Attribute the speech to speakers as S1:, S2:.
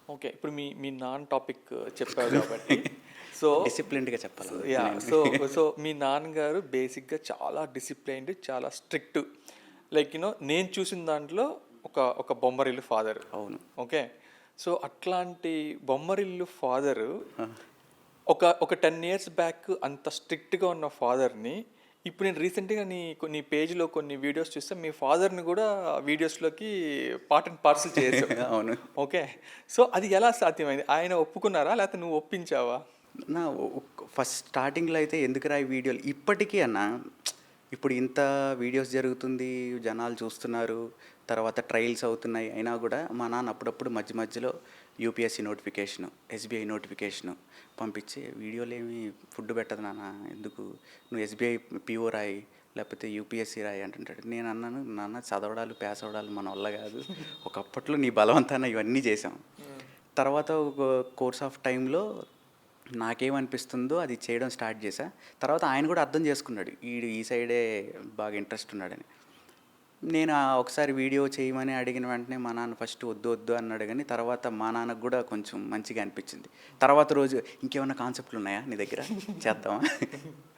S1: Okay. ఇప్పుడు మీ మీ నాన్న topic చెప్పావు కాబట్టి సో
S2: డిసిప్లిన్డ్‌గా చెప్పాలి
S1: యాహ్!
S2: నేను.
S1: సో మీ నాన్నగారు బేసిక్‌గా చాలా డిసిప్లైన్డ్, చాలా స్ట్రిక్ట్. నేను చూసిన దాంట్లో ఒక బొమ్మరిల్లు ఫాదర్.
S2: అవును.
S1: ఓకే. సో, అట్లాంటి బొమ్మరిల్లు ఫాదరు
S2: ఆ!
S1: ఒక 10 ఇయర్స్ బ్యాక్ అంత స్ట్రిక్ట్‌గా ఉన్న ఫాదర్‌ని ఇప్పుడు నేను రీసెంట్‌గా నీ పేజ్‌లో కొన్ని వీడియోస్ చూస్తే మీ ఫాదర్‌ని గూడా వీడియోస్‌లోకి పార్ట్ అండ్ పార్సెల్ చేసావు.
S2: అవును.
S1: ఓకే. సో, అది ఎలా సాధ్యమైంది? ఆయన ఒప్పుకున్నారా? లేకపోతే నువ్వు ఒప్పించావా?
S2: నా ఫస్ట్ స్టార్టింగ్‌లో అయితే ఎందుకురా ఈ వీడియోలు ఇప్పటికీ అన్న, ఇప్పుడు ఇంత వీడియోస్ జరుగుతుంది, జనాలు చూస్తున్నారు, తర్వాత ట్రయల్స్ అవుతున్నాయి. అయినా కూడా మా నాన్న అప్పుడప్పుడు మధ్య మధ్యలో యూపీఎస్సీ నోటిఫికేషను, ఎస్బీఐ నోటిఫికేషను పంపించి, వీడియోలేమి ఫుడ్ పెట్టదు నాన్న, ఎందుకు నువ్వు ఎస్బీఐ పీఓ రాయి, లేకపోతే యూపీఎస్సీ రాయి అంటుంటాడు. నేను అన్నాను, నాన్న చదవడాలు పాస్ అవ్వడాలు మన వల్ల కాదు, ఒకప్పట్లో నీ బలవంతాన ఇవన్నీ చేసాం. తర్వాత ఒక కోర్స్ ఆఫ్ టైంలో నాకేమనిపిస్తుందో అది చేయడం స్టార్ట్ చేశా. తర్వాత ఆయన కూడా అర్థం చేసుకున్నాడు, ఈడు ఈ సైడే బాగా ఇంట్రెస్ట్ ఉన్నాడని. నేను ఒకసారి వీడియో చేయమని అడిగిన వెంటనే మా నాన్న ఫస్ట్ వద్దు వద్దు అన్నాడు, కానీ తర్వాత మా నాన్నకు కూడా కొంచెం మంచిగా అనిపించింది. తర్వాత రోజు ఇంకేమైనా కాన్సెప్ట్లు ఉన్నాయా నీ దగ్గర, చేద్దామా?